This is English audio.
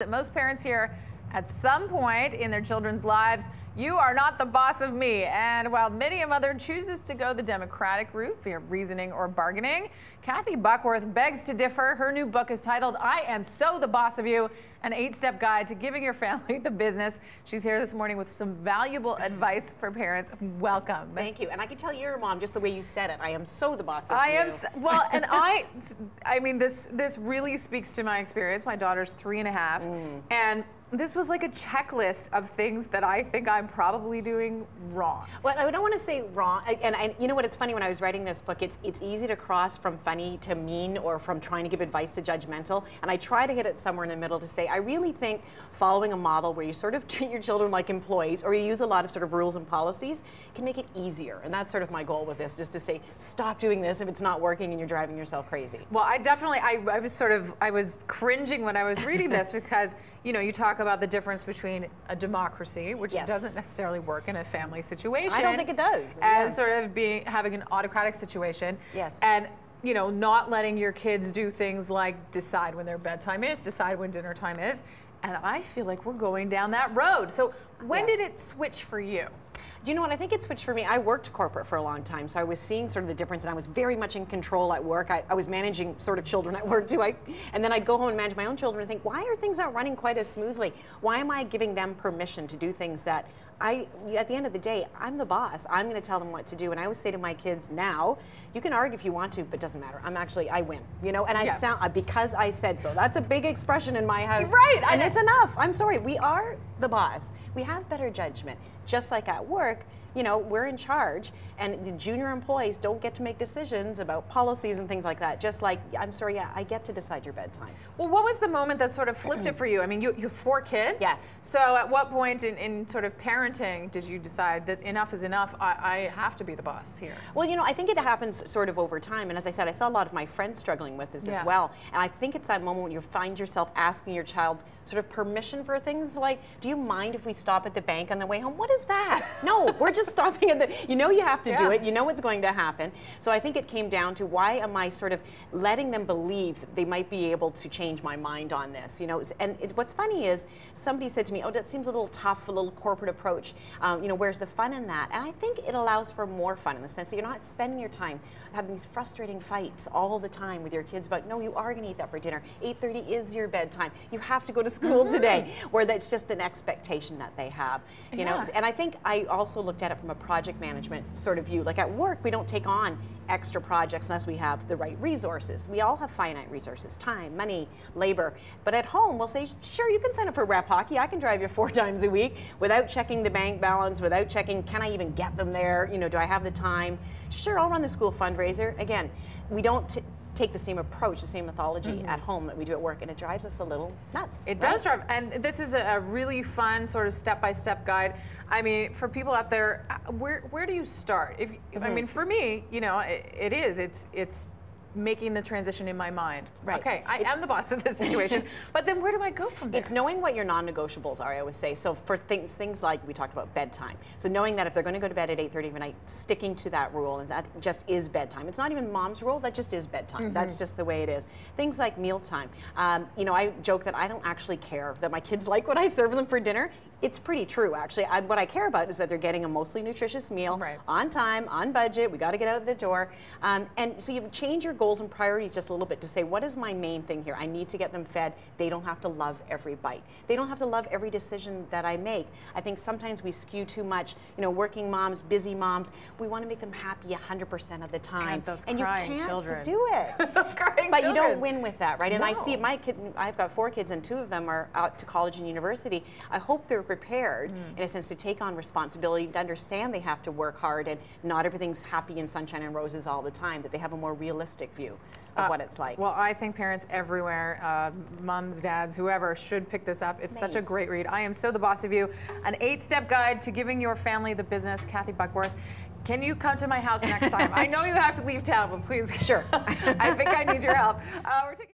That most parents hear at some point in their children's lives, "You are not the boss of me." And while many a mother chooses to go the Democratic route via reasoning or bargaining, Kathy Buckworth begs to differ. Her new book is titled, "I Am So the Boss of You, an 8-step guide to giving your family the business." She's here this morning with some valuable advice for parents. Welcome. Thank you. And I can tell you're a mom just the way you said it. I am so the boss of you. I am, well, and I mean, this really speaks to my experience. My daughter's 3.5, and this was like a checklist of things that I think I'm probably doing wrong. Well, I don't want to say wrong, and you know what, it's funny, when I was writing this book, it's easy to cross from funny to mean, or from trying to give advice to judgmental, and I try to hit it somewhere in the middle to say, I really think following a model where you sort of treat your children like employees, or you use a lot of sort of rules and policies, can make it easier, and that's sort of my goal with this, just to say, stop doing this if it's not working and you're driving yourself crazy. Well, I definitely, I was cringing when I was reading this because, you know, you talk about the difference between a democracy, which doesn't necessarily work in a family situation. I don't think it does. And sort of having an autocratic situation. Yes. And, you know, not letting your kids do things like decide when their bedtime is, decide when dinner time is. And I feel like we're going down that road. So when did it switch for you? Do you know what? I think it switched for me. I worked corporate for a long time, so I was seeing sort of the difference, and I was very much in control at work. I was managing sort of children at work too. And then I'd go home and manage my own children and think, why are things not running quite as smoothly? Why am I giving them permission to do things that at the end of the day, I'm the boss. I'm going to tell them what to do. And I always say to my kids now, you can argue if you want to, but it doesn't matter. I win, you know, and I sound, because I said so. That's a big expression in my house. Right. And it's enough. I'm sorry. We are the boss. We have better judgment. Just like at work, you know, we're in charge, and the junior employees don't get to make decisions about policies and things like that. Just like, I'm sorry, yeah, I get to decide your bedtime. Well, what was the moment that sort of flipped it for you? I mean, you have 4 kids. Yes. So at what point in sort of parenting did you decide that enough is enough? I have to be the boss here. Well, you know, I think it happens sort of over time. And as I said, I saw a lot of my friends struggling with this as well. And I think it's that moment when you find yourself asking your child sort of permission for things like, do you mind if we stop at the bank on the way home? What is that? No, we're just stopping at the, you know, you have to do it. You know what's going to happen. So I think it came down to, why am I sort of letting them believe that they might be able to change my mind on this, you know? And what's funny is, somebody said to me, oh, that seems a little tough, a little corporate approach. You know, where's the fun in that? And I think it allows for more fun, in the sense that you're not spending your time having these frustrating fights all the time with your kids about, no, you are going to eat that for dinner. 8:30 is your bedtime. You have to go to school today, where that's just an expectation that they have, you know. And I think I also looked at it from a project management sort of view. Like at work, we don't take on extra projects unless we have the right resources. We all have finite resources: time, money, labor. But at home, we'll say, sure, you can sign up for rep hockey. I can drive you 4 times a week without checking the bank balance, without checking, can I even get them there? You know, do I have the time? Sure, I'll run the school fundraiser. Again, we don't take the same approach, the same methodology at home that we do at work, and it drives us a little nuts. It does drive, and this is a really fun sort of step-by-step guide. I mean, for people out there, where do you start? I mean, for me, you know, it's making the transition in my mind. Right. Okay, I am the boss of this situation, but then where do I go from there? It's knowing what your non-negotiables are, I always say. So for things like we talked about bedtime. So knowing that if they're going to go to bed at 8:30 at night, sticking to that rule, and that just is bedtime. It's not even mom's rule, that just is bedtime. That's just the way it is. Things like mealtime. You know, I joke that I don't actually care that my kids like what I serve them for dinner. It's pretty true, actually. What I care about is that they're getting a mostly nutritious meal, on time, on budget. We got to get out the door. And so you change your goals and priorities just a little bit to say, what is my main thing here? I need to get them fed. They don't have to love every bite. They don't have to love every decision that I make. I think sometimes we skew too much, you know, working moms, busy moms. We want to make them happy 100% of the time. And you can't children. do it. Those crying but children. you don't win with that, right? And No. I see my kid, I've got 4 kids, and 2 of them are out to college and university. I hope they're prepared, in a sense, to take on responsibility, to understand they have to work hard, and not everything's happy and sunshine and roses all the time, that they have a more realistic view of what it's like. Well, I think parents everywhere, moms, dads, whoever, should pick this up. It's such a great read. I Am So the Boss of You, an 8-step guide to giving your family the business. Kathy Buckworth, can you come to my house next time? I know you have to leave town, but please. Sure. I think I need your help. We're taking